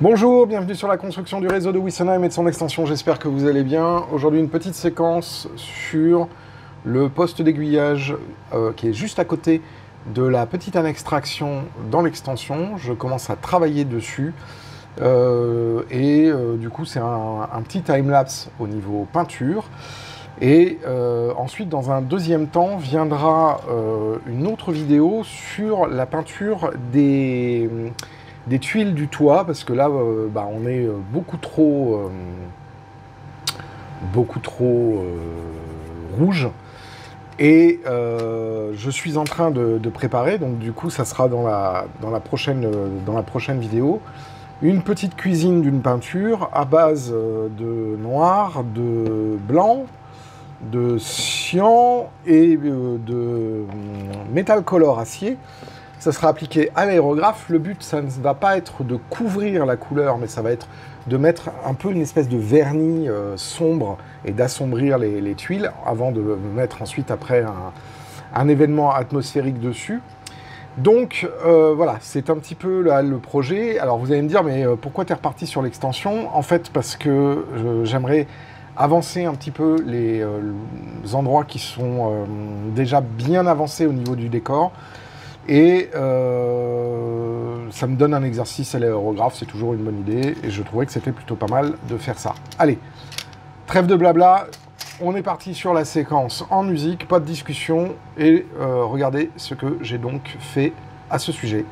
Bonjour, bienvenue sur la construction du réseau de Wissonheim et de son extension, j'espère que vous allez bien. Aujourd'hui une petite séquence sur le poste d'aiguillage qui est juste à côté de la petite annexe traction dans l'extension. Je commence à travailler dessus du coup c'est un petit timelapse au niveau peinture. Et ensuite, dans un deuxième temps, viendra une autre vidéo sur la peinture des tuiles du toit, parce que là, on est beaucoup trop rouge. Et je suis en train de préparer, donc du coup, ça sera dans la prochaine vidéo, une petite cuisine d'une peinture à base de noir, de blanc, de cyan et de métal color acier. Ça sera appliqué à l'aérographe. Le but, ça ne va pas être de couvrir la couleur, mais ça va être de mettre un peu une espèce de vernis sombre et d'assombrir les tuiles avant de mettre ensuite après un événement atmosphérique dessus. Donc voilà, c'est un petit peu là, le projet. Alors vous allez me dire, mais pourquoi tu es reparti sur l'extension? En fait, parce que j'aimerais avancer un petit peu les endroits qui sont déjà bien avancés au niveau du décor. Et ça me donne un exercice à l'aérographe, c'est toujours une bonne idée. Et je trouvais que c'était plutôt pas mal de faire ça. Allez, trêve de blabla, on est parti sur la séquence en musique, pas de discussion. Et regardez ce que j'ai donc fait à ce sujet.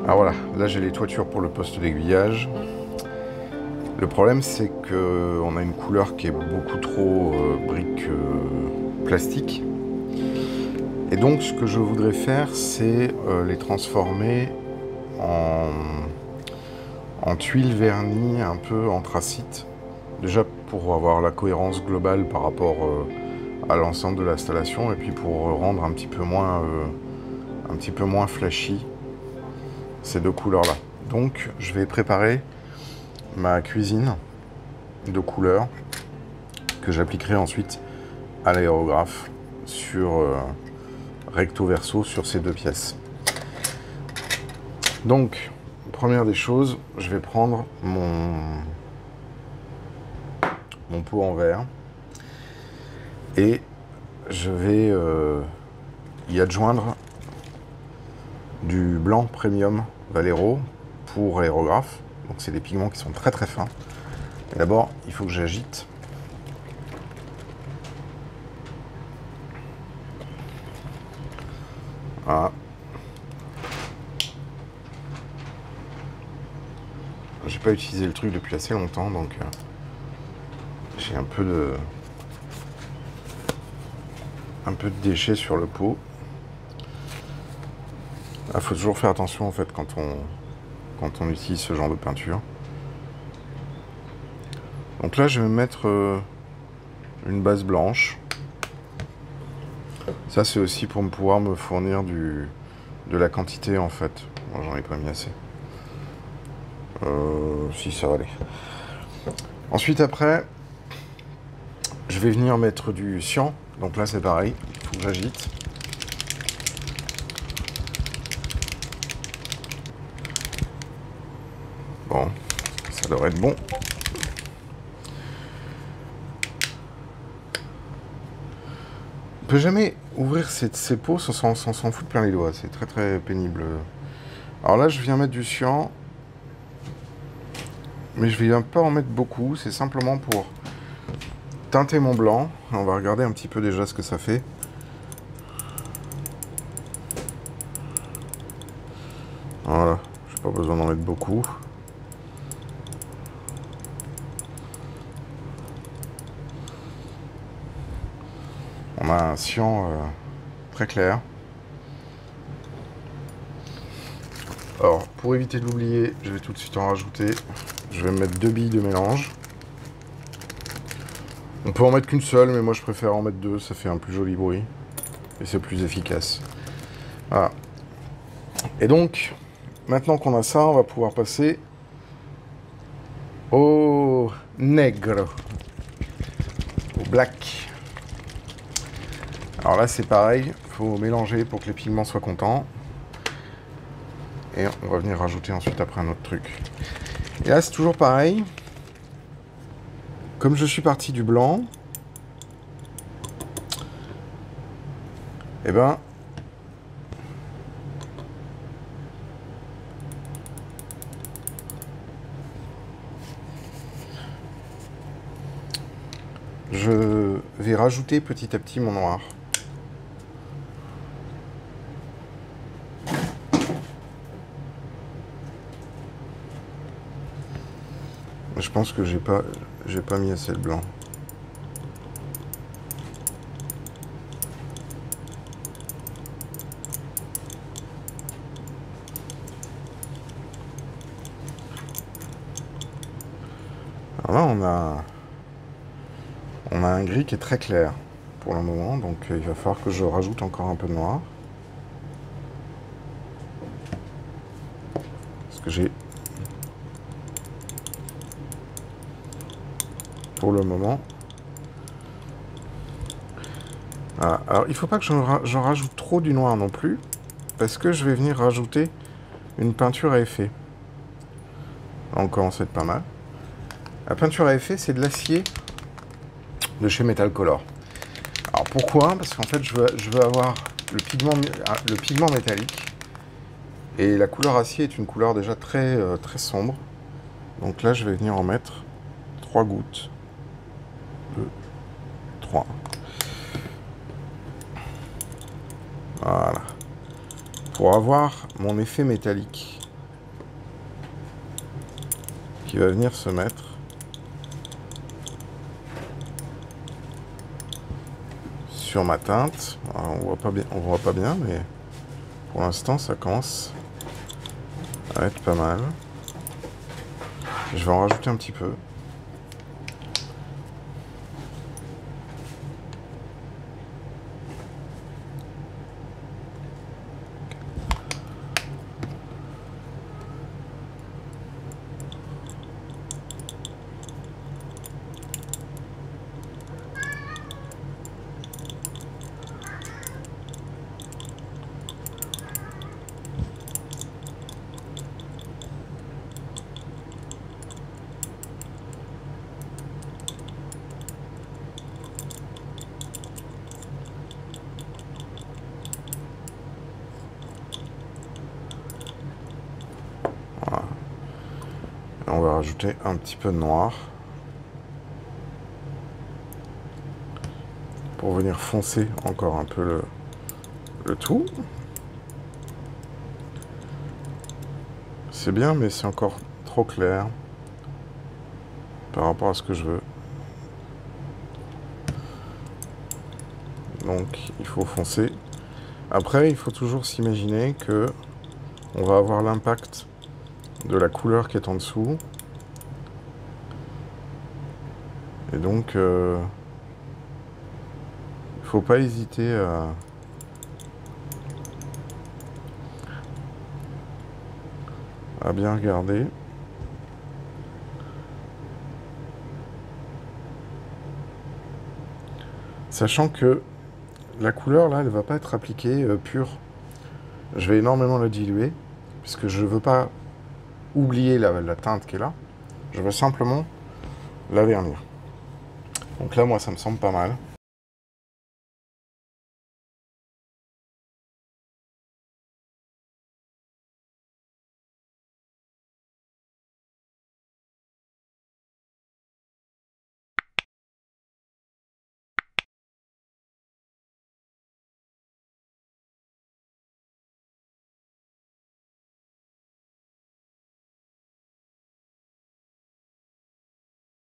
Alors voilà, là j'ai les toitures pour le poste d'aiguillage. Le problème c'est qu'on a une couleur qui est beaucoup trop brique plastique. Et donc ce que je voudrais faire, c'est les transformer en tuiles vernies un peu anthracite. Déjà pour avoir la cohérence globale par rapport à l'ensemble de l'installation et puis pour rendre un petit peu moins flashy ces deux couleurs là. Donc je vais préparer ma cuisine de couleurs que j'appliquerai ensuite à l'aérographe sur recto verso sur ces deux pièces. Donc première des choses, je vais prendre mon pot en verre et je vais y adjoindre du blanc premium Valero pour aérographe. Donc c'est des pigments qui sont très très fins. D'abord, il faut que j'agite. Voilà. J'ai pas utilisé le truc depuis assez longtemps, donc j'ai un peu de déchets sur le pot. Il faut toujours faire attention en fait quand on utilise ce genre de peinture. Donc là je vais mettre une base blanche. Ça c'est aussi pour pouvoir me fournir de la quantité en fait. Bon, j'en ai pas mis assez. Si ça va aller. Ensuite après, je vais venir mettre du cyan. Donc là c'est pareil, il faut que j'agite. Bon, ça devrait être bon. On peut jamais ouvrir ces pots sans s'en foutre plein les doigts. C'est très très pénible. Alors là, je viens mettre du cyan. Mais je vais pas en mettre beaucoup. C'est simplement pour teinter mon blanc. On va regarder un petit peu déjà ce que ça fait. Voilà. Je n'ai pas besoin d'en mettre beaucoup. On a un cyan très clair. Alors, pour éviter de l'oublier, je vais tout de suite en rajouter. Je vais mettre 2 billes de mélange. On peut en mettre qu'une seule, mais moi je préfère en mettre 2, ça fait un plus joli bruit. Et c'est plus efficace. Voilà. Et donc, maintenant qu'on a ça, on va pouvoir passer au nègre. Au black. Alors là c'est pareil, il faut mélanger pour que les pigments soient contents. Et on va venir rajouter ensuite après un autre truc. Et là c'est toujours pareil. Comme je suis parti du blanc, eh ben je vais rajouter petit à petit mon noir. Je pense que j'ai pas mis assez de blanc. Alors là, on a un gris qui est très clair pour le moment, donc il va falloir que je rajoute encore un peu de noir. Parce que j'ai pour le moment. Voilà. Alors il ne faut pas que j'en rajoute trop du noir non plus, parce que je vais venir rajouter une peinture à effet. Là, on commence à être pas mal. La peinture à effet, c'est de l'acier de chez Metal Color. Alors pourquoi? Parce qu'en fait, je veux avoir le pigment métallique. Et la couleur acier est une couleur déjà très, très sombre. Donc là, je vais venir en mettre 3 gouttes. 2, 3. Voilà. Pour avoir mon effet métallique. qui va venir se mettre sur ma teinte. Alors, on voit pas bien, mais pour l'instant, ça commence à être pas mal. Je vais en rajouter un petit peu. On va rajouter un petit peu de noir pour venir foncer encore un peu le tout. C'est bien, mais c'est encore trop clair par rapport à ce que je veux. Donc il faut foncer. Après, il faut toujours s'imaginer que on va avoir l'impact de la couleur qui est en dessous. Et donc, il faut pas hésiter à bien regarder. Sachant que la couleur, là, elle ne va pas être appliquée pure. Je vais énormément la diluer, puisque je ne veux pas oublier la teinte qui est là. Je veux simplement la vernir. Donc là, moi, ça me semble pas mal.